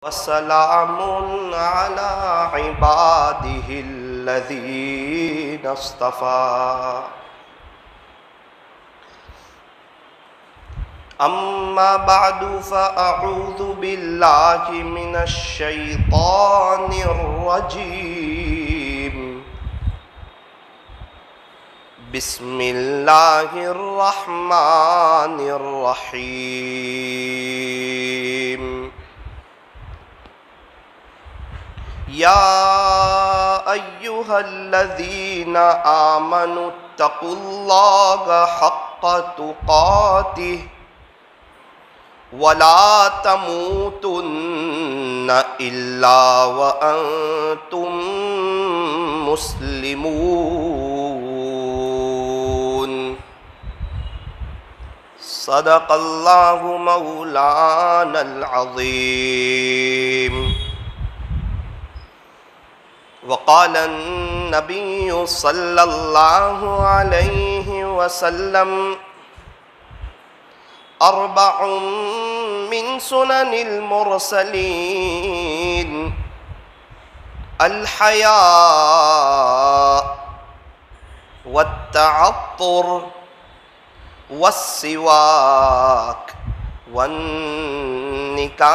وسلام على عباده الذين اصطفى أما بعد فأعوذ بالله من الشيطان الرجيم بسم الله الرحمن الرحيم يا أيها الذين آمنوا اتقوا الله حق تقاته ولا تموتن إلا وأنتم مسلمون صدق الله مولانا العظيم وقال النبي صلى الله عليه وسلم أربع من سنن المرسلين الحياء والتعطر والسواك والنكاح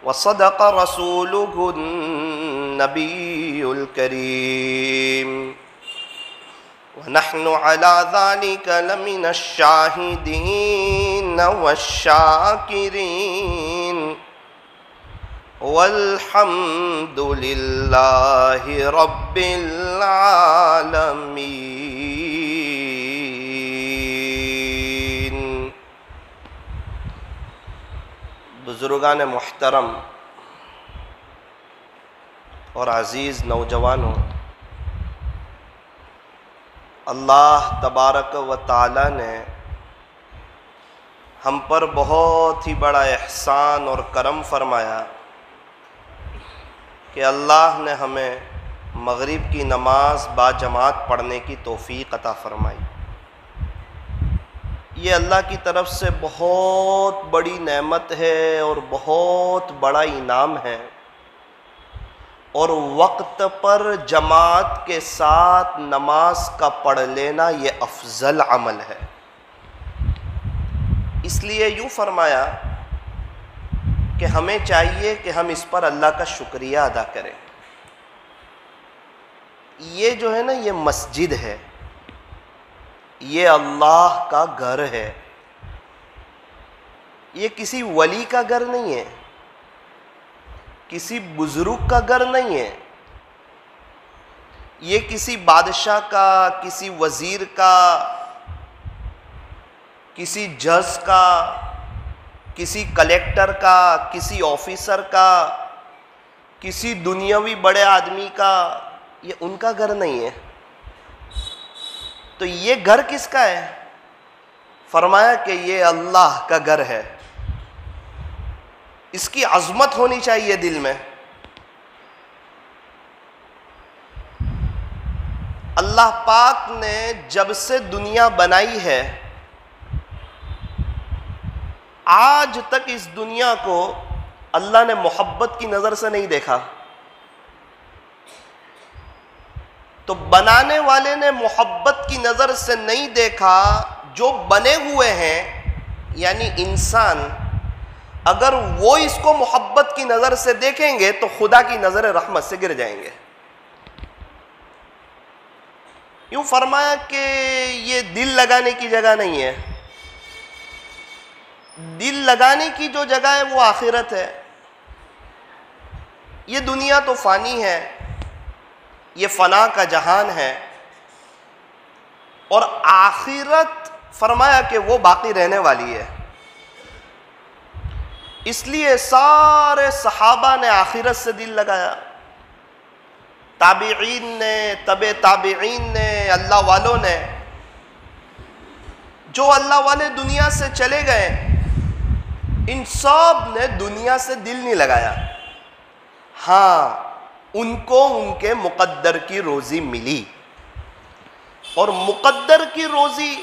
وصدق رسوله النبي الكريم ونحن على ذلك لمن الشاهدين والشاكرين والحمد لله رب العالمين. بزرگان محترم اور عزیز نوجوانوں، اللہ تبارک و تعالی نے ہم پر بہت ہی بڑا احسان اور کرم فرمایا کہ اللہ نے ہمیں مغرب کی نماز باجماعت پڑھنے کی توفیق عطا فرمائی. یہ اللہ کی طرف سے بہت بڑی نعمت ہے اور بہت بڑا انعام ہے، اور وقت پر جماعت کے ساتھ نماز کا پڑھ لینا یہ افضل عمل ہے. اس لیے یوں فرمایا کہ ہمیں چاہیے کہ ہم اس پر اللہ کا شکریہ ادا کریں. یہ جو ہے نا، یہ مسجد ہے، یہ اللہ کا گھر ہے. یہ کسی ولی کا گھر نہیں ہے، کسی بزرگ کا گھر نہیں ہے، یہ کسی بادشاہ کا، کسی وزیر کا، کسی جج کا، کسی کلیکٹر کا، کسی آفیسر کا، کسی دنیاوی بڑے آدمی کا، یہ ان کا گھر نہیں ہے. تو یہ گھر کس کا ہے؟ فرمایا کہ یہ اللہ کا گھر ہے. اس کی عظمت ہونی چاہیے دل میں. اللہ پاک نے جب سے دنیا بنائی ہے، آج تک اس دنیا کو اللہ نے محبت کی نظر سے نہیں دیکھا. تو بنانے والے نے محبت کی نظر سے نہیں دیکھا. جو بنے ہوئے ہیں یعنی انسان، اگر وہ اس کو محبت کی نظر سے دیکھیں گے تو خدا کی نظر رحمت سے گر جائیں گے. یوں فرمایا کہ یہ دل لگانے کی جگہ نہیں ہے. دل لگانے کی جو جگہ ہے وہ آخرت ہے. یہ دنیا تو فانی ہے، یہ فنا کا جہان ہے، اور آخرت فرمایا کہ وہ باقی رہنے والی ہے. اس لیے سارے صحابہ نے آخرت سے دل لگایا، تابعین نے، تبع تابعین نے، اللہ والوں نے. جو اللہ والے دنیا سے چلے گئے، ان سب نے دنیا سے دل نہیں لگایا. ہاں، ان کو ان کے مقدر کی روزی ملی، اور مقدر کی روزی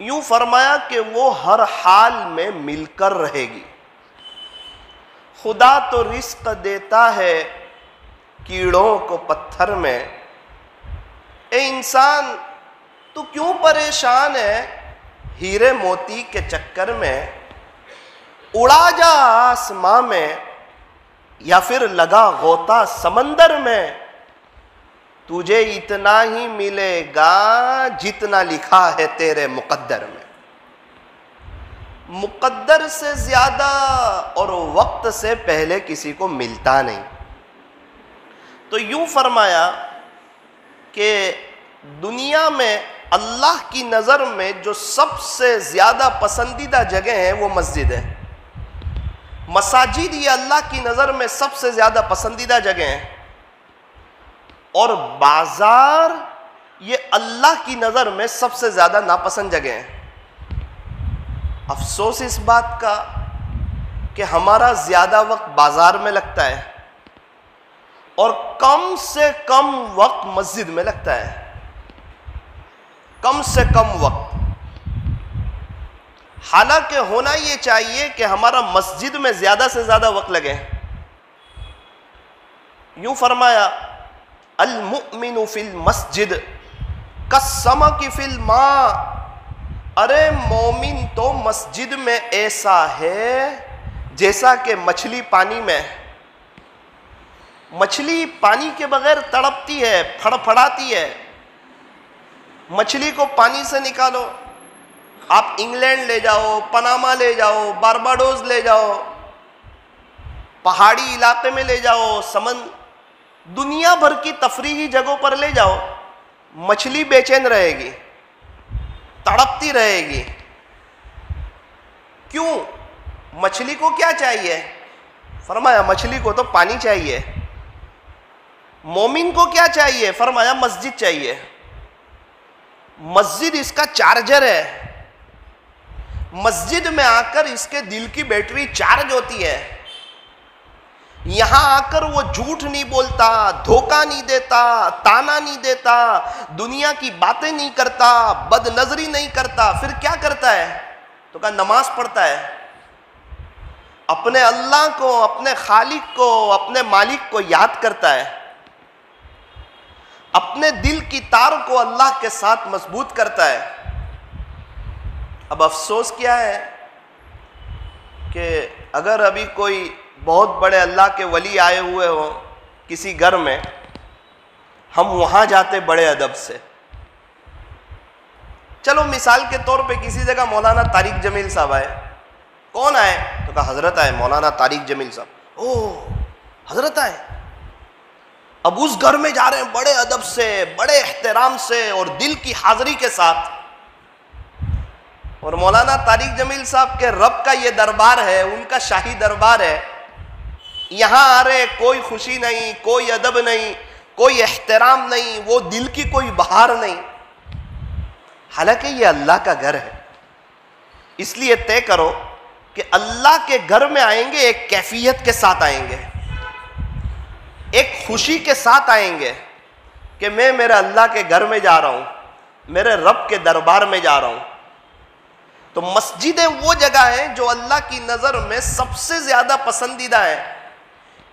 یوں فرمایا کہ وہ ہر حال میں مل کر رہے گی. خدا تو رزق دیتا ہے کیڑوں کو پتھر میں. اے انسان تو کیوں پریشان ہے ہیرے موتی کے چکر میں؟ اڑا جا آسماں میں یا پھر لگا غوطہ سمندر میں. تجھے اتنا ہی ملے گا جتنا لکھا ہے تیرے مقدر میں. مقدر سے زیادہ اور وقت سے پہلے کسی کو ملتا نہیں. تو یوں فرمایا کہ دنیا میں اللہ کی نظر میں جو سب سے زیادہ پسندیدہ جگہ ہے وہ مسجد ہے. مساجد یہ اللہ کی نظر میں سب سے زیادہ پسندیدہ جگہ ہیں، اور بازار یہ اللہ کی نظر میں سب سے زیادہ ناپسند جگہ ہیں. افسوس اس بات کا کہ ہمارا زیادہ وقت بازار میں لگتا ہے اور کم سے کم وقت مسجد میں لگتا ہے. کم سے کم وقت. حالانکہ ہونا یہ چاہیے کہ ہمارا مسجد میں زیادہ سے زیادہ وقت لگے. یوں فرمایا المؤمن فی المسجد کالسمک فی الماء. ارے مومن تو مسجد میں ایسا ہے جیسا کہ مچھلی پانی میں. مچھلی پانی کے بغیر تڑپتی ہے، پھڑ پھڑاتی ہے. مچھلی کو پانی سے نکالو، آپ انگلینڈ لے جاؤ، پناما لے جاؤ، بارباڈوز لے جاؤ، پہاڑی علاقے میں لے جاؤ، دنیا بھر کی تفریحی جگہوں پر لے جاؤ، مچھلی بے چین رہے گی، تڑپتی رہے گی. کیوں؟ مچھلی کو کیا چاہیے؟ فرمایا مچھلی کو تو پانی چاہیے. مومن کو کیا چاہیے؟ فرمایا مسجد چاہیے. مسجد اس کا چارجر ہے. مسجد میں آ کر اس کے دل کی بیٹری چارج ہوتی ہے. یہاں آ کر وہ جھوٹ نہیں بولتا، دھوکہ نہیں دیتا، تانا نہیں دیتا، دنیا کی باتیں نہیں کرتا، بد نظری نہیں کرتا. پھر کیا کرتا ہے؟ تو کہا نماز پڑھتا ہے. اپنے اللہ کو، اپنے خالق کو، اپنے مالک کو یاد کرتا ہے. اپنے دل کی تار کو اللہ کے ساتھ مضبوط کرتا ہے. اب افسوس کیا ہے کہ اگر ابھی کوئی بہت بڑے اللہ کے ولی آئے ہوئے ہوں کسی گھر میں، ہم وہاں جاتے بڑے ادب سے. چلو مثال کے طور پہ کسی جگہ مولانا طارق جمیل صاحب آئے. کون آئے؟ تو کہا حضرت آئے، مولانا طارق جمیل صاحب. او حضرت آئے. اب اس گھر میں جا رہے ہیں بڑے ادب سے، بڑے احترام سے اور دل کی حاضری کے ساتھ. اور مولانا طارق جمیل صاحب کے رب کا یہ دربار ہے، ان کا شاہی دربار ہے. یہاں آ رہے، کوئی خوشی نہیں، کوئی ادب نہیں، کوئی احترام نہیں، وہ دل کی کوئی بہار نہیں. حالانکہ یہ اللہ کا گھر ہے. اس لیے طے کرو کہ اللہ کے گھر میں آئیں گے ایک کیفیت کے ساتھ آئیں گے، ایک خوشی کے ساتھ آئیں گے کہ میں میرے اللہ کے گھر میں جا رہا ہوں، میرے رب کے دربار میں جا رہا ہوں. تو مسجدیں وہ جگہ ہیں جو اللہ کی نظر میں سب سے زیادہ پسندیدہ ہیں.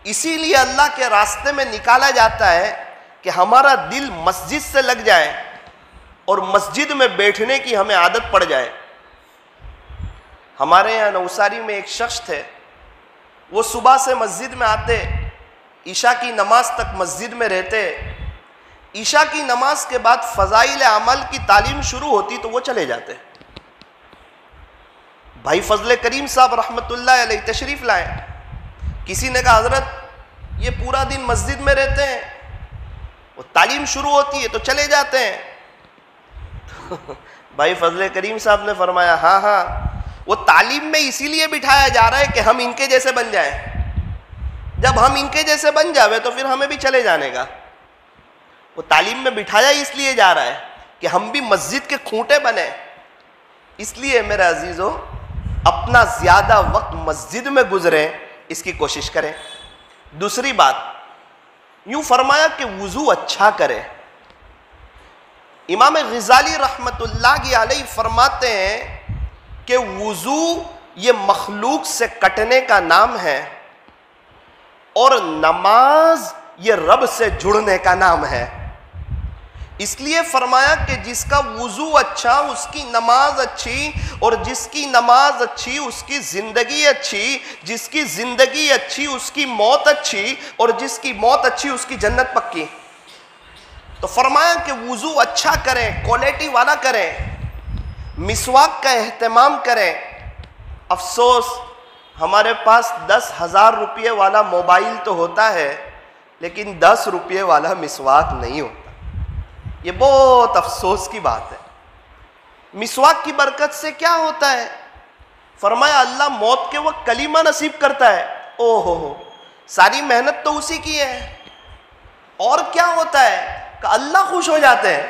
اسی لیے اللہ کے راستے میں نکالا جاتا ہے کہ ہمارا دل مسجد سے لگ جائے اور مسجد میں بیٹھنے کی ہمیں عادت پڑ جائے. ہمارے یہاں نوساری میں ایک شخص تھے، وہ صبح سے مسجد میں آتے، عشاء کی نماز تک مسجد میں رہتے. عشاء کی نماز کے بعد فضائل اعمال کی تعلیم شروع ہوتی تو وہ چلے جاتے. بھائی فضل کریم صاحب رحمۃ اللہ علیہ تشریف لائے. کسی نے کہا حضرت یہ پورا دن مسجد میں رہتے ہیں، وہ تعلیم شروع ہوتی ہے تو چلے جاتے ہیں. بھائی فضل کریم صاحب نے فرمایا ہاں ہاں، وہ تعلیم میں اسی لیے بٹھایا جا رہا ہے کہ ہم ان کے جیسے بن جائیں. جب ہم ان کے جیسے بن جاوے تو پھر ہمیں بھی چلے جانے گا. وہ تعلیم میں بٹھایا اس لیے جا رہا ہے کہ ہم بھی مسجد کے کھوٹے بنے. اس لیے میرے عزیزو اپنا زیادہ وقت مسجد میں گزریں، اس کی کوشش کریں. دوسری بات، یوں فرمایا کہ وضو اچھا کرے. امام غزالی رحمت اللہ علیہ فرماتے ہیں کہ وضو یہ مخلوق سے کٹنے کا نام ہے اور نماز یہ رب سے جڑنے کا نام ہے. اس لیے فرمایا کہ جس کا وضو اچھا اس کی نماز اچھی، اور جس کی نماز اچھی اس کی زندگی اچھی، جس کی زندگی اچھی اس کی موت اچھی، اور جس کی موت اچھی اس کی جنت پکی. تو فرمایا کہ وضو اچھا کریں، کوالٹی والا کریں، مسواک کا اہتمام کریں. افسوس ہمارے پاس 10,000 روپے والا موبائل تو ہوتا ہے لیکن 10 روپے والا مسواک نہیں ہوتا. یہ بہت افسوس کی بات ہے. مسواک کی برکت سے کیا ہوتا ہے؟ فرمایا اللہ موت کے وقت کلمہ نصیب کرتا ہے. او ہو ساری محنت تو اسی کی ہے. اور کیا ہوتا ہے کہ اللہ خوش ہو جاتے ہیں،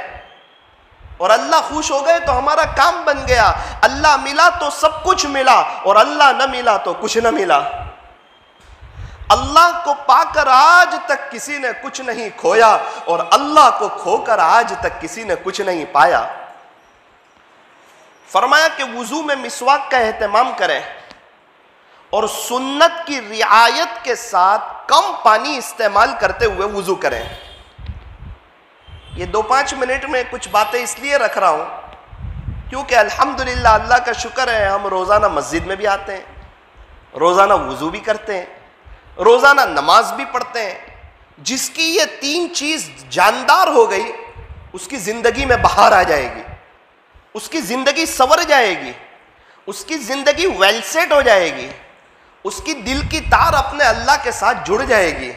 اور اللہ خوش ہو گئے تو ہمارا کام بن گیا. اللہ ملا تو سب کچھ ملا، اور اللہ نہ ملا تو کچھ نہ ملا. اللہ کو پا کر آج تک کسی نے کچھ نہیں کھویا، اور اللہ کو کھو کر آج تک کسی نے کچھ نہیں پایا. فرمایا کہ وضو میں مسواک کا اہتمام کریں اور سنت کی رعایت کے ساتھ کم پانی استعمال کرتے ہوئے وضو کریں. یہ 2-5 منٹ میں کچھ باتیں اس لیے رکھ رہا ہوں کیونکہ الحمدللہ اللہ کا شکر ہے ہم روزانہ مسجد میں بھی آتے ہیں، روزانہ وضو بھی کرتے ہیں، روزانہ نماز بھی پڑھتے ہیں. جس کی یہ 3 چیز جاندار ہو گئی اس کی زندگی میں بہار آ جائے گی، اس کی زندگی سنور جائے گی، اس کی زندگی ویل سیٹ ہو جائے گی، اس کی دل کی تار اپنے اللہ کے ساتھ جڑ جائے گی،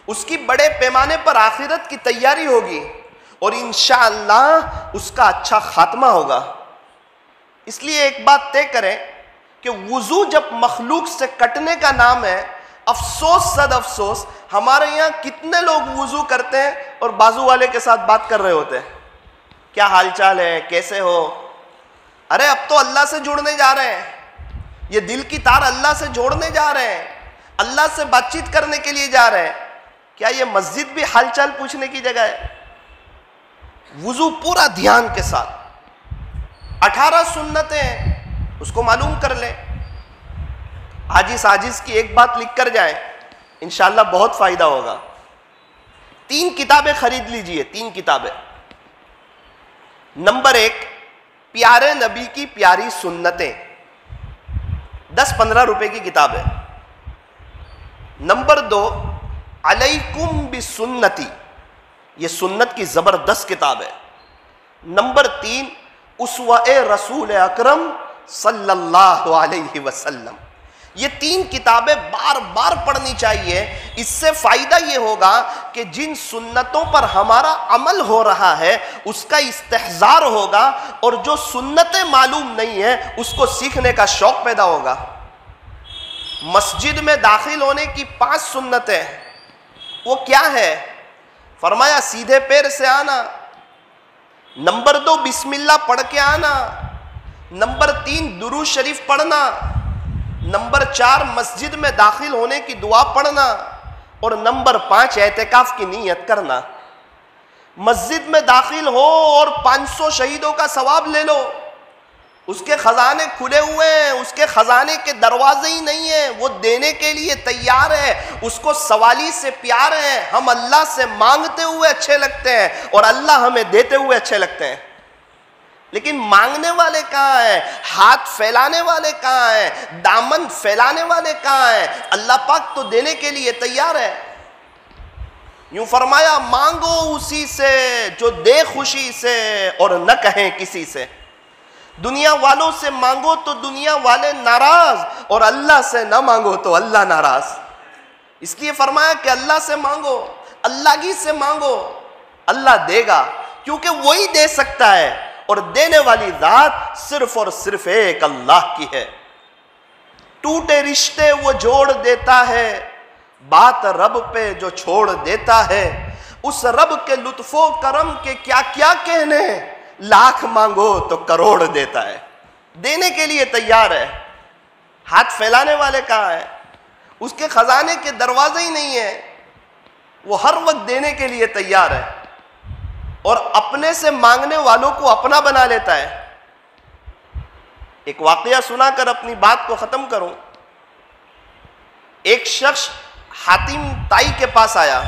اس کی بڑے پیمانے پر آخرت کی تیاری ہوگی، اور انشاءاللہ اس کا اچھا خاتمہ ہوگا. اس لیے ایک بات طے کریں کہ وضو جب مخلوق سے کٹنے کا نام ہے، افسوس صد افسوس ہمارے یہاں کتنے لوگ وضو کرتے ہیں اور بازو والے کے ساتھ بات کر رہے ہوتے ہیں، کیا حال چال ہے، کیسے ہو. ارے اب تو اللہ سے جڑنے جا رہے ہیں، یہ دل کی تار اللہ سے جوڑنے جا رہے ہیں، اللہ سے بات چیت کرنے کے لیے جا رہے ہیں. کیا یہ مسجد بھی حال چال پوچھنے کی جگہ ہے؟ وضو پورا دھیان کے ساتھ. 18 سنتیں ہیں، اس کو معلوم کر لیں. عاجز کی ایک بات لکھ کر جائیں، انشاءاللہ بہت فائدہ ہوگا. 3 کتابیں خرید لیجئے، 3 کتابیں. نمبر 1 پیارے نبی کی پیاری سنتیں، 10-15 روپے کی کتاب ہے. نمبر 2 علیکم بسنتی، یہ سنت کی زبردست کتاب ہے. نمبر 3 اسوہ رسول اکرم صلی اللہ علیہ وسلم. یہ 3 کتابیں بار بار پڑھنی چاہیے. اس سے فائدہ یہ ہوگا کہ جن سنتوں پر ہمارا عمل ہو رہا ہے اس کا استحضار ہوگا، اور جو سنتیں معلوم نہیں ہیں اس کو سیکھنے کا شوق پیدا ہوگا. مسجد میں داخل ہونے کی 5 سنتیں، وہ کیا ہے؟ فرمایا سیدھے پیر سے آنا، نمبر 2 بسم اللہ پڑھ کے آنا، نمبر 3 درود شریف پڑھنا، نمبر 4 مسجد میں داخل ہونے کی دعا پڑھنا، اور نمبر 5 اعتکاف کی نیت کرنا. مسجد میں داخل ہو اور 500 شہیدوں کا ثواب لے لو. اس کے خزانے کھلے ہوئے ہیں، اس کے خزانے کے دروازے ہی نہیں ہیں، وہ دینے کے لیے تیار ہے. اس کو سوالی سے پیار ہے. ہم اللہ سے مانگتے ہوئے اچھے لگتے ہیں اور اللہ ہمیں دیتے ہوئے اچھے لگتے ہیں. لیکن مانگنے والے کہاں ہیں؟ ہاتھ پھیلانے والے کہاں ہیں؟ دامن پھیلانے والے کہاں ہیں؟ اللہ پاک تو دینے کے لیے تیار ہے. یوں فرمایا مانگو اسی سے جو دے خوشی سے اور نہ کہیں کسی سے. دنیا والوں سے مانگو تو دنیا والے ناراض، اور اللہ سے نہ مانگو تو اللہ ناراض. اس لیے فرمایا کہ اللہ سے مانگو، اللہ ہی سے مانگو، اللہ دے گا، کیونکہ وہی دے سکتا ہے، اور دینے والی ذات صرف اور صرف ایک اللہ کی ہے. ٹوٹے رشتے وہ جوڑ دیتا ہے، بات رب پہ جو چھوڑ دیتا ہے. اس رب کے لطف و کرم کے کیا کیا کہنے، لاکھ مانگو تو کروڑ دیتا ہے. دینے کے لیے تیار ہے. ہاتھ پھیلانے والے کہاں ہیں؟ اس کے خزانے کے دروازے ہی نہیں ہیں. وہ ہر وقت دینے کے لیے تیار ہے. اور اپنے سے مانگنے والوں کو اپنا بنا لیتا ہے. ایک واقعہ سنا کر اپنی بات کو ختم کروں. ایک شخص حاتم تائی کے پاس آیا,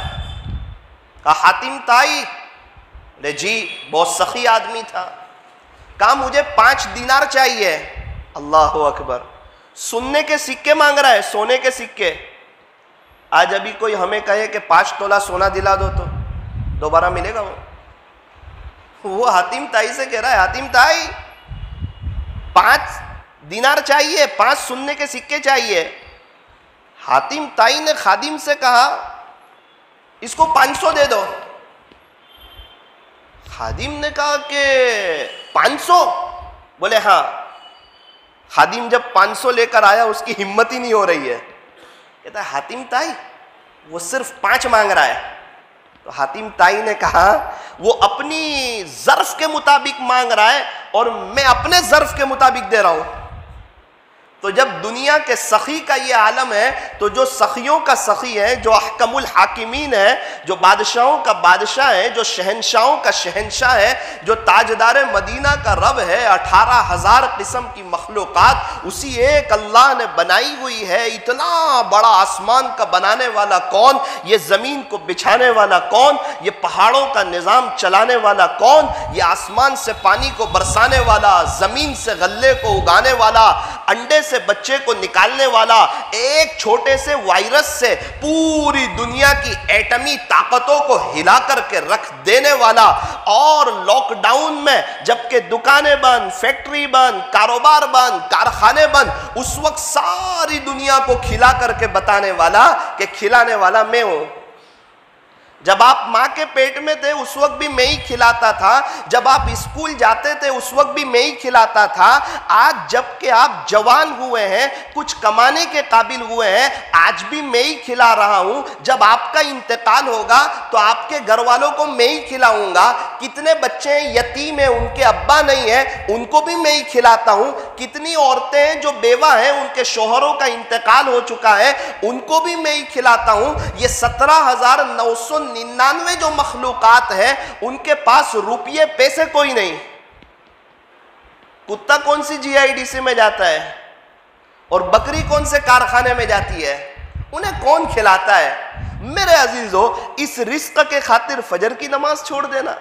کہا حاتم تائی. جی, بہت سخی آدمی تھا. کہا مجھے 5 دینار چاہیے. اللہ اکبر, سننے کے سکے مانگ رہا ہے, سونے کے سکے. آج ابھی کوئی ہمیں کہے کہ 5 تولہ سونا دلا دو تو دوبارہ ملے گا؟ وہ حاتم تائی سے کہہ رہا ہے, حاتم تائی 5 دینار چاہیے, 5 سننے کے سکے چاہیے. حاتم تائی نے خادم سے کہا اس کو 500 دے دو. خادم نے کہا کہ 500؟ بولے ہاں. خادم جب 500 لے کر آیا اس کی ہمت ہی نہیں ہو رہی ہے. کہتا ہے حاتم تائی وہ صرف 5 مانگ رہا ہے. تو حاتم تائی نے کہا وہ اپنی ظرف کے مطابق مانگ رہا ہے اور میں اپنے ظرف کے مطابق دے رہا ہوں. تو جب دنیا کے سخی کا یہ عالم ہے تو جو سخیوں کا سخی ہے, جو احکم الحاکمین ہے, جو بادشاہوں کا بادشاہ ہے, جو شہنشاہوں کا شہنشاہ ہے, جو تاجدار مدینہ کا رب ہے, 18,000 قسم کی مخلوقات اسی ایک اللہ نے بنائی ہوئی ہے. اتنا بڑا آسمان کا بنانے والا کون, یہ زمین کو بچھانے والا کون, یہ پہاڑوں کا نظام چلانے والا کون, یہ آسمان سے پانی کو برسانے والا, زمین سے غلے کو اگانے والا, انڈے سے بچے کو نکالنے والا, ایک چھوٹے سے وائرس سے پوری دنیا کی ایٹمی طاقتوں کو ہلا کر کے رکھ دینے والا, اور لاک ڈاؤن میں جبکہ دکانیں بند, فیکٹری بند, کاروبار بند, کارخانے بند, اس وقت ساری دنیا کو کھلا کر کے بتانے والا کہ کھلانے والا میں ہوں. جب آپ ماں کے پیٹ میں تھے اس وقت بھی میں ہی کھلاتا تھا, جب آپ اسکول جاتے تھے اس وقت بھی میں ہی کھلاتا تھا. آج جب کہ آپ جوان ہوئے ہیں, کچھ کمانے کے قابل ہوئے ہیں, آج بھی میں ہی کھلا رہا ہوں. جب آپ کا انتقال ہوگا تو آپ کے گھر والوں کو میں ہی کھلاؤں گا. کتنے بچے یتیم ہیں, ان کے ابا نہیں ہیں, ان کو بھی میں ہی کھلاتا ہوں. کتنی عورتیں ہیں جو بیوہ ہیں, ان کے شوہروں کا انتقال ہو چکا ہے, ان کو بھی میں ہی کھلاتا ہوں. یہ 17,999 جو مخلوقات ہیں ان کے پاس روپیے پیسے کوئی نہیں. کتا کون سی GIDC میں جاتا ہے اور بکری کون سے کارخانے میں جاتی ہے, انہیں کون کھلاتا ہے؟ میرے عزیزو, اس رزق کے خاطر فجر کی نماز چھوڑ دینا,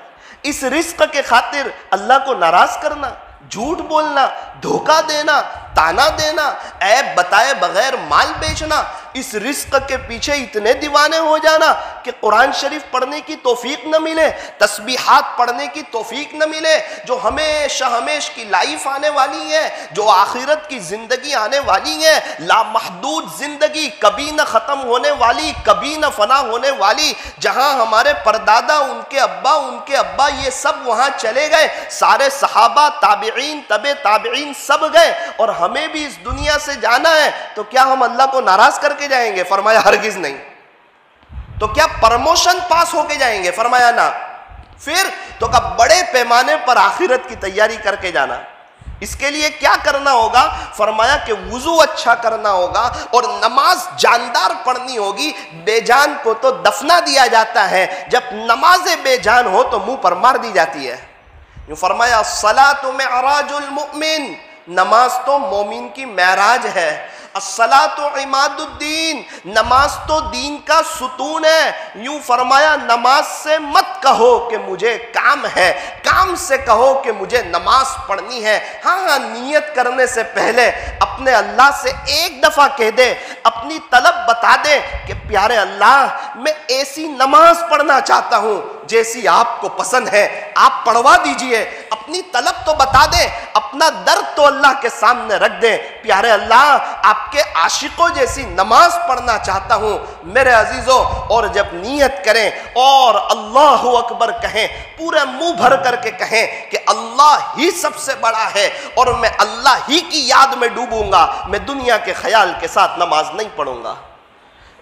اس رزق کے خاطر اللہ کو ناراض کرنا, جھوٹ بولنا, دھوکہ دینا, تانا دینا, عیب بتائے بغیر مال بیچنا, اس رزق کے پیچھے اتنے دیوانے ہو جانا کہ قرآن شریف پڑھنے کی توفیق نہ ملے, تسبیحات پڑھنے کی توفیق نہ ملے, جو ہمیشہ ہمیش کی لائف آنے والی ہے, جو آخرت کی زندگی آنے والی ہے, لامحدود زندگی, کبھی نہ ختم ہونے والی, کبھی نہ فنا ہونے والی, جہاں ہمارے پردادا, ان کے ابا یہ سب وہاں چلے گئے, سارے صحابہ, تابعین, تابعین سب گئے, اور ہمیں بھی اس دنیا سے جانا ہے. تو کیا ہم اللہ کو ناراض کر کے جائیں گے؟ فرمایا ہرگز نہیں. تو کیا پرموشن پاس ہو کے جائیں گے؟ فرمایا نہ. پھر تو کب بڑے پیمانے پر آخرت کی تیاری کر کے جانا. اس کے لیے کیا کرنا ہوگا؟ فرمایا کہ وضو اچھا کرنا ہوگا اور نماز جاندار پڑھنی ہوگی. بے جان کو تو دفنا دیا جاتا ہے, جب نماز بے جان ہو تو منہ پر مار دی جاتی ہے. یوں فرمایا الصلاۃ معراج المؤمن, نماز تو مومن کی معراج ہے. الصلاۃ عماد الدین, نماز تو دین کا ستون ہے. یوں فرمایا نماز سے مت کہو کہ مجھے کام ہے, کام سے کہو کہ مجھے نماز پڑھنی ہے. ہاں, نیت کرنے سے پہلے اپنے اللہ سے ایک دفعہ کہہ دے, اپنی طلب بتا دے کہ پیارے اللہ میں ایسی نماز پڑھنا چاہتا ہوں جیسی آپ کو پسند ہے, آپ پڑھوا دیجئے. اپنی طلب تو بتا دے, اپنا درد تو اللہ کے سامنے رکھ دے. پیارے اللہ آپ کے عاشقوں جیسی نماز پڑھنا چاہتا ہوں میرے عزیزوں. اور جب نیت کریں اور اللہ اکبر کہیں, پورے منہ بھر کر کے کہیں کہ اللہ ہی سب سے بڑا ہے اور میں اللہ ہی کی یاد میں ڈوبوں گا, میں دنیا کے خیال کے ساتھ نماز نہیں پڑھوں گا.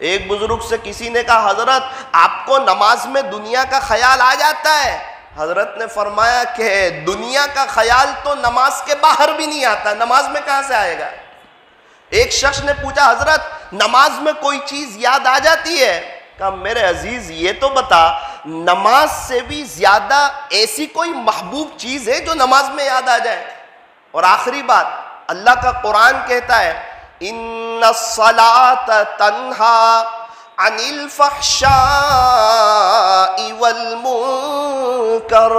ایک بزرگ سے کسی نے کہا حضرت آپ کو نماز میں دنیا کا خیال آ جاتا ہے؟ حضرت نے فرمایا کہ دنیا کا خیال تو نماز کے باہر بھی نہیں آتا, نماز میں کہاں سے آئے گا؟ ایک شخص نے پوچھا حضرت نماز میں کوئی چیز یاد آ جاتی ہے؟ کہا میرے عزیز یہ تو بتا نماز سے بھی زیادہ ایسی کوئی محبوب چیز ہے جو نماز میں یاد آ جائے؟ اور آخری بات، اللہ کا قرآن کہتا ہے ان الصلاۃ تنہا عن الفحشاء والمنکر،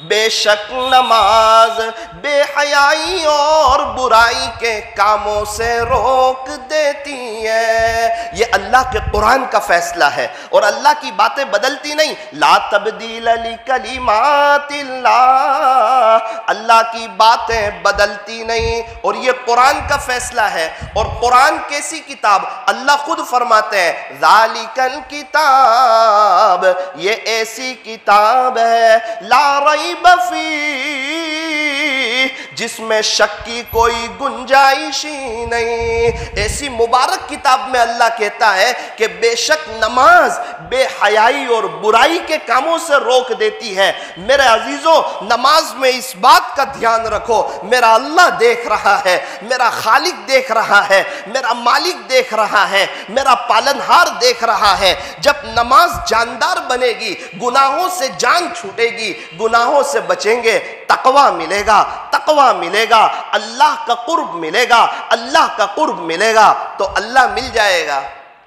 بے شک نماز بے حیائی اور برائی کے کاموں سے روک دیتی ہے۔ یہ اللہ کے قرآن کا فیصلہ ہے، اور اللہ کی باتیں بدلتی نہیں۔ لا تبدیل لکلمات اللہ، اللہ کی باتیں بدلتی نہیں، اور یہ قرآن کا فیصلہ ہے۔ اور قرآن کیسی کتاب؟ اللہ خود فرماتے ہیں ذالک الکتاب، یہ ایسی کتاب ہے لا ریب فیہ، جس میں شک کی کوئی گنجائش ہی نہیں۔ ایسی مبارک کتاب میں اللہ کہتا ہے کہ بے شک نماز بے حیائی اور برائی کے کاموں سے روک دیتی ہے۔ میرے عزیزوں، نماز میں اس بات کا دھیان رکھو، میرا اللہ دیکھ رہا ہے، میرا خالق دیکھ رہا ہے، میرا مالک دیکھ رہا ہے، میرا پالنہار دیکھ رہا ہے۔ جب نماز جاندار بنے گی، گناہوں سے جان چھوٹے گی، گناہوں سے بچیں گے، تقوی ملے گا، تقوی ملے گا، اللہ کا قرب ملے گا، اللہ کا قرب ملے گا تو اللہ مل جائے گا۔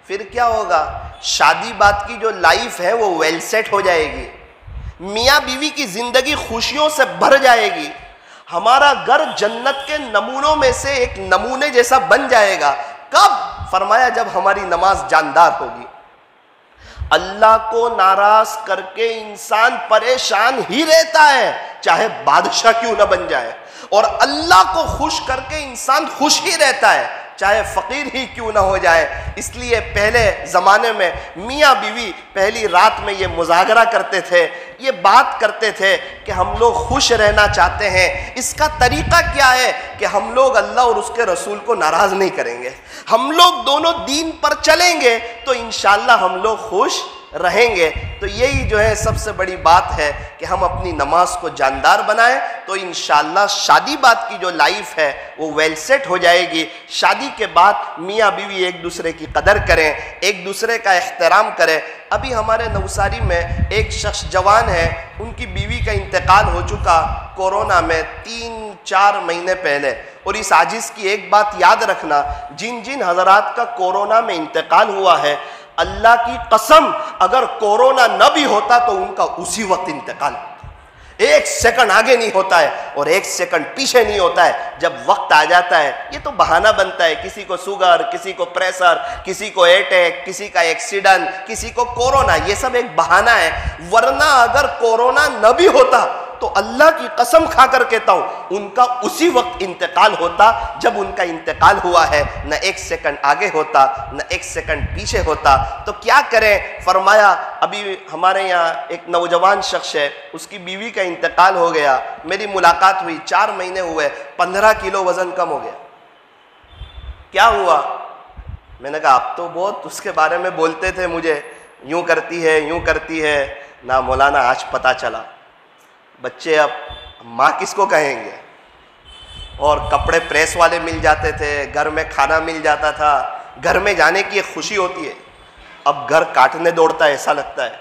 پھر کیا ہوگا؟ شادی بات کی جو لائف ہے وہ ویل سیٹ ہو جائے گی، میاں بیوی کی زندگی خوشیوں سے بھر جائے گی، ہمارا گھر جنت کے نمونوں میں سے ایک نمونے جیسا بن جائے گا۔ کب؟ فرمایا جب ہماری نماز جاندار ہوگی۔ اللہ کو ناراض کر کے انسان پریشان ہی رہتا ہے، چاہے بادشاہ کیوں نہ بن جائے، اور اللہ کو خوش کر کے انسان خوش ہی رہتا ہے، چاہے فقیر ہی کیوں نہ ہو جائے۔ اس لیے پہلے زمانے میں میاں بیوی پہلی رات میں یہ مذاکرہ کرتے تھے، یہ بات کرتے تھے کہ ہم لوگ خوش رہنا چاہتے ہیں، اس کا طریقہ کیا ہے کہ ہم لوگ اللہ اور اس کے رسول کو ناراض نہیں کریں گے، ہم لوگ دونوں دین پر چلیں گے تو انشاءاللہ ہم لوگ خوش رہیں گے۔ تو یہی جو ہے سب سے بڑی بات ہے کہ ہم اپنی نماز کو جاندار بنائیں تو انشاءاللہ شادی بات کی جو لائف ہے وہ ویل سیٹ ہو جائے گی۔ شادی کے بعد میاں بیوی ایک دوسرے کی قدر کریں، ایک دوسرے کا احترام کریں۔ ابھی ہمارے نوساری میں ایک شخص جوان ہے، ان کی بیوی کا انتقال ہو چکا کورونا میں 3-4 مہینے پہلے، اور اس عاجز کی ایک بات یاد رکھنا، جن جن حضرات کا کورونا میں انتقال ہوا ہے، اللہ کی قسم اگر کورونا نہ بھی ہوتا تو ان کا اسی وقت انتقال ہوتا، 1 سیکنڈ آگے نہیں ہوتا ہے اور 1 سیکنڈ پیچھے نہیں ہوتا ہے۔ جب وقت آ جاتا ہے یہ تو بہانہ بنتا ہے، کسی کو شوگر، کسی کو پریشر، کسی کو اٹیک، کسی کا ایکسیڈنٹ، کسی کو کورونا، یہ سب ایک بہانہ ہے۔ ورنہ اگر کورونا نہ بھی ہوتا تو اللہ کی قسم کھا کر کہتا ہوں ان کا اسی وقت انتقال ہوتا جب ان کا انتقال ہوا ہے، نہ 1 سیکنڈ آگے ہوتا نہ 1 سیکنڈ پیچھے ہوتا۔ تو کیا کریں؟ فرمایا ابھی ہمارے یہاں ایک نوجوان شخص ہے، اس کی بیوی کا انتقال ہو گیا، میری ملاقات ہوئی، 4 مہینے ہوئے، 15 کلو وزن کم ہو گیا۔ کیا ہوا؟ میں نے کہا آپ تو بہت اس کے بارے میں بولتے تھے مجھے، یوں کرتی ہے یوں کرتی ہے، نہ مولانا آج پتہ چلا بچے اب ماں کس کو کہیں گے، اور کپڑے پریس والے مل جاتے تھے، گھر میں کھانا مل جاتا تھا، گھر میں جانے کی ایک خوشی ہوتی ہے، اب گھر کاٹنے دوڑتا ہے، ایسا لگتا ہے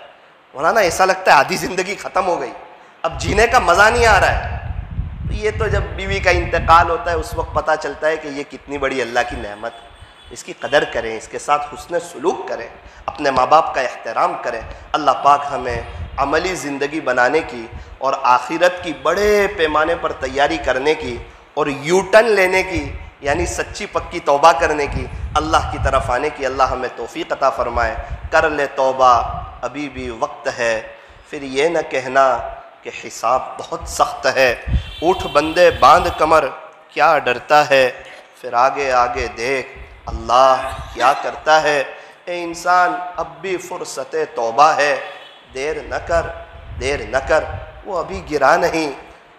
مولانا، ایسا لگتا ہے آدھی زندگی ختم ہو گئی، اب جینے کا مزہ نہیں آ رہا ہے۔ یہ تو جب بیوی کا انتقال ہوتا ہے اس وقت پتہ چلتا ہے کہ یہ کتنی بڑی اللہ کی نعمت ہے، اس کی قدر کریں، اس کے ساتھ حسن سلوک کریں، اپنے ماں باپ کا احترام کریں۔ اللہ پاک ہمیں عملی زندگی بنانے کی اور آخرت کی بڑے پیمانے پر تیاری کرنے کی اور یو ٹرن لینے کی، یعنی سچی پکی توبہ کرنے کی، اللہ کی طرف آنے کی اللہ ہمیں توفیق عطا فرمائے۔ کر لے توبہ ابھی بھی وقت ہے، پھر یہ نہ کہنا کہ حساب بہت سخت ہے، اٹھ بندے باندھ کمر کیا ڈرتا ہے، پھر آگے آگے دیکھ اللہ کیا کرتا ہے۔ اے انسان اب بھی فرصت توبہ ہے، دیر نہ کر دیر نہ کر، وہ ابھی گرا نہیں،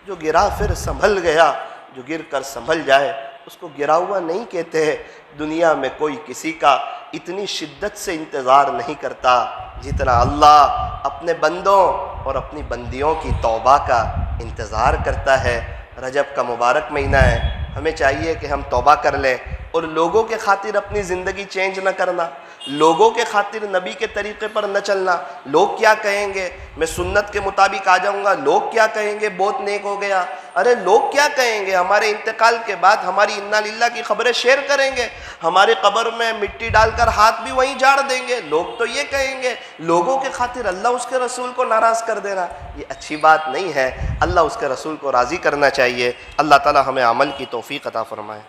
جو گرا پھر سنبھل گیا، جو گر کر سنبھل جائے اس کو گرا ہوا نہیں کہتے ہیں۔ دنیا میں کوئی کسی کا اتنی شدت سے انتظار نہیں کرتا جتنا اللہ اپنے بندوں اور اپنی بندیوں کی توبہ کا انتظار کرتا ہے۔ رجب کا مبارک مہینہ ہے، ہمیں چاہیے کہ ہم توبہ کر لیں، اور لوگوں کے خاطر اپنی زندگی چینج نہ کرنا، لوگوں کے خاطر نبی کے طریقے پر نہ چلنا۔ لوگ کیا کہیں گے، میں سنت کے مطابق آ جاؤں گا، لوگ کیا کہیں گے، بہت نیک ہو گیا۔ ارے لوگ کیا کہیں گے، ہمارے انتقال کے بعد ہماری انا للہ کی خبریں شیئر کریں گے، ہماری قبر میں مٹی ڈال کر ہاتھ بھی وہیں جاڑ دیں گے، لوگ تو یہ کہیں گے۔ لوگوں کے خاطر اللہ اس کے رسول کو ناراض کر دینا، یہ اچھی بات نہیں ہے۔ اللہ اس کے رسول کو راضی کرنا چاہیے۔ اللہ تعالی ہمیں عمل کی توفیق عطا فرمائے۔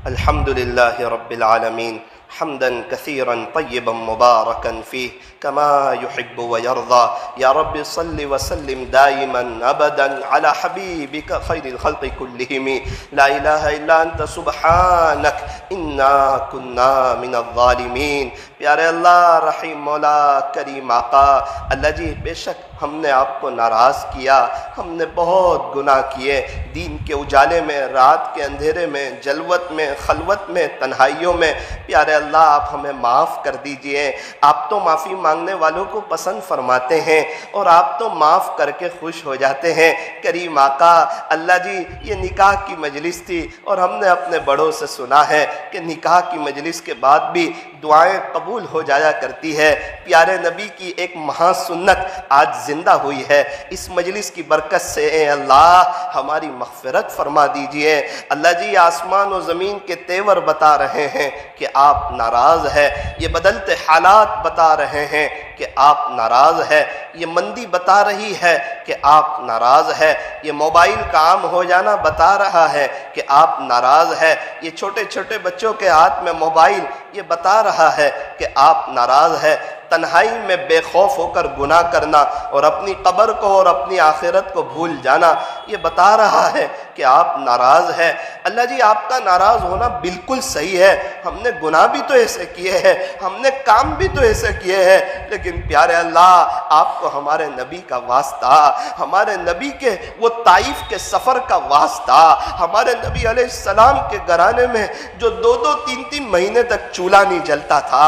الحمدللہ رب العالمین حمدا کثیرا طیبا مبارکا فیہ کما یحب ویرضا۔ یا رب صل وسلم دائما ابدا علی حبیبک خیر الخلق کلہم۔ لا الہ الا انت سبحانک انا کنا من الظالمین۔ پیارے اللہ، رحیم مولا، کریم آقا، اللہ جی بے شک ہم نے آپ کو ناراض کیا، ہم نے بہت گناہ کیے، دین کے اجالے میں، رات کے اندھیرے میں، جلوت میں، خلوت میں، تنہائیوں میں۔ پیارے اللہ آپ ہمیں معاف کر دیجئے۔ آپ تو معافی مانگنے والوں کو پسند فرماتے ہیں اور آپ تو معاف کر کے خوش ہو جاتے ہیں۔ کریم آقا، اللہ جی یہ نکاح کی مجلس تھی اور ہم نے اپنے بڑوں سے سنا ہے کہ نکاح کی مجلس کے بعد بھی دعائیں قبول ہو جایا کرتی ہے۔ پیارے نبی کی ایک مہا سنت آج زندہ ہوئی ہے۔ اس مجلس کی برکت سے اے اللہ ہماری مغفرت فرما دیجئے۔ اللہ جی آسمان و زمین کے تیور بتا رہے ہیں کہ آپ ناراض ہے، یہ بدلتے حالات بتا رہے ہیں کہ آپ ناراض ہے، یہ مندی بتا رہی ہے کہ آپ ناراض ہے، یہ موبائل کا عام ہو جانا بتا رہا ہے کہ آپ ناراض ہے، یہ چھوٹے چھوٹے بچوں کے ہاتھ میں موبائل یہ بتا رہا ہے کہ آپ ناراض ہے۔ تنہائی میں بے خوف ہو کر گناہ کرنا اور اپنی قبر کو اور اپنی آخرت کو بھول جانا یہ بتا رہا ہے کہ آپ ناراض ہے۔ اللہ جی آپ کا ناراض ہونا بالکل صحیح ہے، ہم نے گناہ بھی تو ایسے کیے ہیں، ہم نے کام بھی تو ایسے کیے ہیں، لیکن پیارے اللہ آپ کو ہمارے نبی کا واسطہ، ہمارے نبی کے وہ طائف کے سفر کا واسطہ، ہمارے نبی علیہ السلام کے گھرانے میں جو 2-3 مہینے تک چولہا نہیں جلتا تھا۔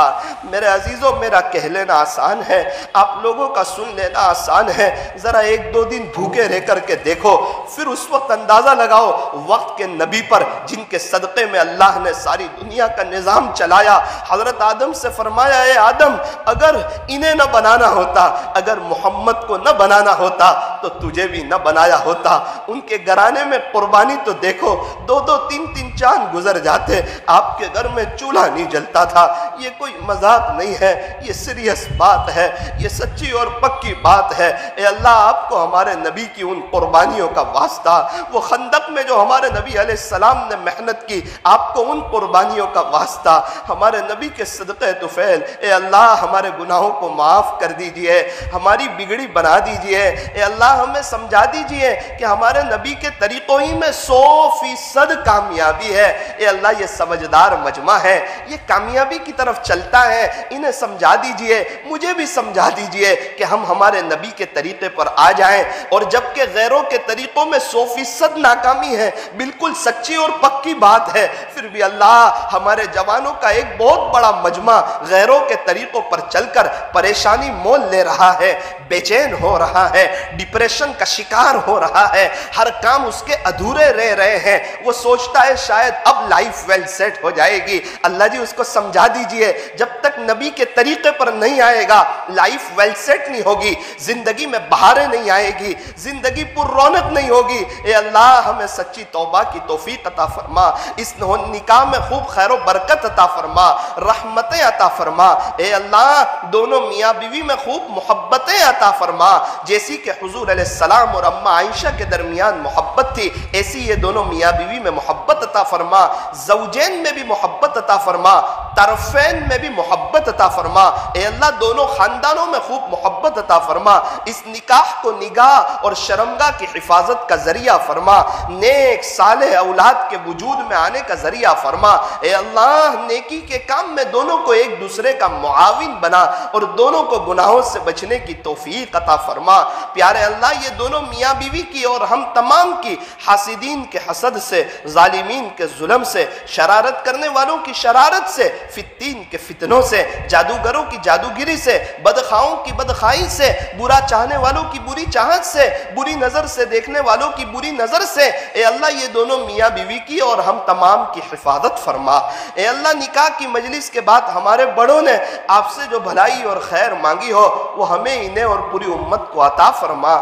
میرے عزیزوں میرا کہہ لینا آسان ہے، آپ لوگوں کا سن لینا آسان ہے، ذرا 1-2 دن بھوکے رہ کر کے دیکھو، پھر اس وقت اندازہ لگاؤ وقت کے نبی پر جن کے صدقے میں اللہ نے ساری دنیا کا نظام چلایا۔ حضرت آدم سے فرمایا اے آدم اگر انہیں نہ بنانا ہوتا، اگر محمد کو نہ بنانا ہوتا تو تجھے بھی نہ بنایا ہوتا۔ ان کے گھرانے میں قربانی تو دیکھو، 2-3 چاند گزر جاتے، آپ کے گھر میں چولہا نہیں جلتا تھا۔ یہ کوئی مذاق نہیں ہے، یہ سیریس بات ہے، یہ سچی اور پکی بات ہے۔ اے اللہ آپ کو ہمارے نبی کی ان قربانیوں کا واسطہ، وہ خندق میں جو ہمارے نبی علیہ السلام نے محنت کی، آپ کو ان قربانیوں کا واسطہ، ہمارے نبی کے صدقے طفیل، اے اللہ ہمارے گناہوں کو معاف کر دیجئے، ہماری بگڑی بنا دیجئے۔ اے اللہ ہمیں سمجھا دیجئے کہ ہمارے نبی کے طریقوں ہی میں 100% کامیابی ہے۔ اے اللہ یہ سمجھدار مجمع ہے، یہ کامیابی کی طرف چلتا ہے، انہیں سمجھا دیجئے، مجھے بھی سمجھا دیجئے کہ ہم ہمارے نبی کے طریقے پر آ جائیں، اور جبکہ غیروں کے طریقوں میں 100% ناکامی ہے، بالکل سچی اور پکی بات ہے، پھر بھی اللہ ہمارے جوانوں کا ایک بہت بڑا مجمع غیروں کے طریقوں پر چل کر پریشانی مول لے رہا ہے، بے چین ہو رہا ہے، ڈپریشن کا شکار ہو رہا ہے، ہر کام اس کے ادھورے رہ رہے ہیں، وہ سوچتا ہے شاید اب لائف ویل سیٹ ہو جائے گی۔ اللہ جی اس کو سمجھا دیجئے جب تک نبی کے طریقے پر نہیں آئے گا لائف ویل سیٹ نہیں ہوگی، زندگی میں بہاریں نہیں آئے گی، زندگی پر رونق نہیں ہوگی۔ اے اللہ ہمیں سچی توبہ کی توفیق عطا فرما، اس نکاح میں خوب خیر و برکت عطا فرما، رحمتیں عطا فرما۔ اے اللہ دونوں میاں بیوی میں خوب محبتیں عطا فرما، جیسی کہ حضور علیہ السلام اور اماں عائشہ کے درمیان محبت تھی، ایسی یہ دونوں میاں بیوی میں محبت عطا فرما، زوجین میں بھی محبت عطا فرما، طرفین میں بھی محبت عطا فرما۔ اے اللہ دونوں خاندانوں میں خوب محبت عطا فرما، اس نکاح کو نگاہ اور شرمگاہ کی حفاظت کا ذریعہ فرما، نیک صالح اولاد کے وجود میں آنے کا ذریعہ فرما۔ اے اللہ نیکی کے کام میں دونوں کو ایک دوسرے کا معاون بنا اور دونوں کو گناہوں سے بچنے کی توفیق عطا فرما۔ پیارے اللہ یہ دونوں میاں بیوی کی اور ہم تمام کی حاسدین کے حسد سے، ظالمین کے ظلم سے، شرارت کرنے والوں کی شرارت سے فتین کے فتنوں سے، جادوگروں کی جادوگری سے، بدخواہوں کی بدخواہی سے، برا چاہنے والوں کی بری چاہت سے، بری نظر سے دیکھنے والوں کی بری نظر سے، اے اللہ یہ دونوں میاں بیوی کی اور ہم تمام کی حفاظت فرما۔ اے اللہ نکاح کی مجلس کے بعد ہمارے بڑوں نے آپ سے جو بھلائی اور خیر مانگی ہو وہ ہمیں، انہیں اور پوری امت کو عطا فرما۔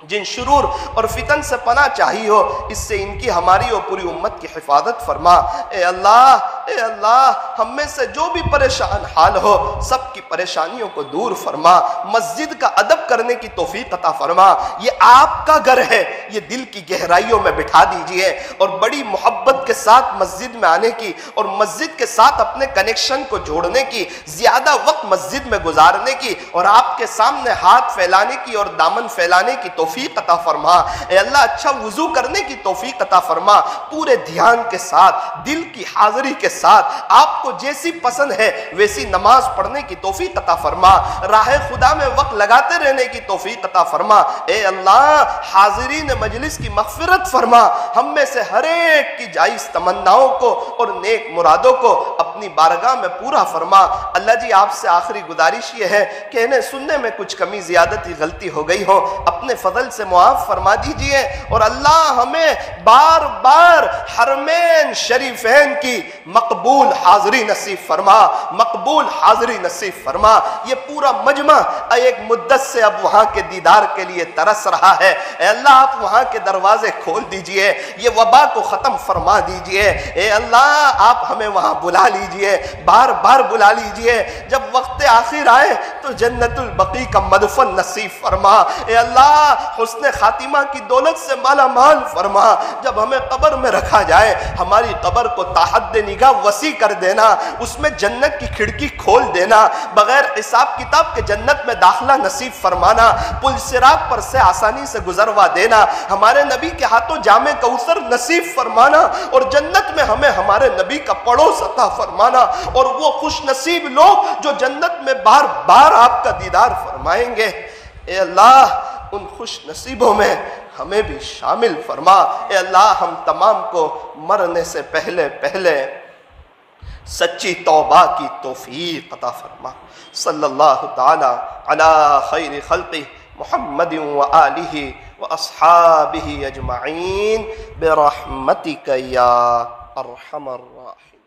جن شرور اور فتن سے پناہ چاہی ہو اس سے ان کی، ہماری اور پوری امت کی حفاظت فرما۔ اے اللہ ہم میں سے جو بھی پریشان حال ہو سب کی پریشانیوں کو دور فرما، مسجد کا ادب کرنے کی توفیق عطا فرما۔ یہ آپ کا گھر ہے، یہ دل کی گہرائیوں میں بٹھا دیجئے اور بڑی محبت کے ساتھ مسجد میں آنے کی اور مسجد کے ساتھ اپنے کنیکشن کو جوڑنے کی، زیادہ وقت مسجد میں گزارنے کی اور آپ کے سامنے ہاتھ پھیلانے کی اور دامن پھیلانے کی توفیق عطا فرما۔ اے اللہ اچھا وضو کرنے کی توفیق عطا فرما، پورے دھیان کے ساتھ، دل کی حاضری کے ساتھ، آپ کو جیسی پسند ہے ویسی نماز پڑھنے کی توفیق عطا فرما، راہ خدا میں وقت لگاتے رہنے کی توفیق عطا فرما۔ اے اللہ حاضرین مجلس کی مغفرت فرما، ہم میں سے ہر ایک کی جائز تمناؤں کو اور نیک مرادوں کو اپنی بارگاہ میں پورا فرما۔ اللہ جی آپ سے آخری گزارش یہ ہے کہنے سننے میں کچھ کمی زیادتی غلطی ہو گئی ہو اپنے فضل سے معاف فرما دیجئے، اور اللہ ہمیں بار بار حرمین شریفین کی مقبول حاضری نصیب فرما، مقبول حاضری نصیب فرما۔ یہ پورا مجمع ایک مدت سے اب وہاں کے دیدار کے لیے ترس رہا ہے، اے اللہ آپ وہاں کے دروازے کھول دیجئے، یہ وبا کو ختم فرما دیجئے، اے اللہ آپ ہمیں وہاں بلا لیجئے، بار بار بلا لیجئے، جب وقت آخر آئے تو جنت البقیع کا مدفن نصیب فرما، اے اللہ حسن خاتمہ کی دولت سے مالا مال فرما، جب ہمیں قبر میں رکھا جائے ہماری قبر کو تحد نگاہ وسیع کر دینا، اس میں جنت کی کھڑکی کھول دینا، بغیر حساب کتاب کے جنت میں داخلہ نصیب فرمانا، پل صراط پر سے آسانی سے گزروا دینا، ہمارے نبی کے ہاتھوں جام کوثر نصیب فرمانا، اور جنت میں ہمیں ہمارے نبی کا پڑوس عطا فرمانا، اور وہ خوش نصیب لوگ جو جنت میں بار بار آپ کا دیدار فرمائیں گے، اے اللہ ان خوش نصیبوں میں ہمیں بھی شامل فرما۔ اے اللہ ہم تمام کو مرنے سے پہلے سچی توبہ کی توفیق عطا فرما۔ صلی اللہ تعالی علی خیر خلقہ محمد وآلہ واصحابہ اجمعین برحمتک یا ارحم الراحمین۔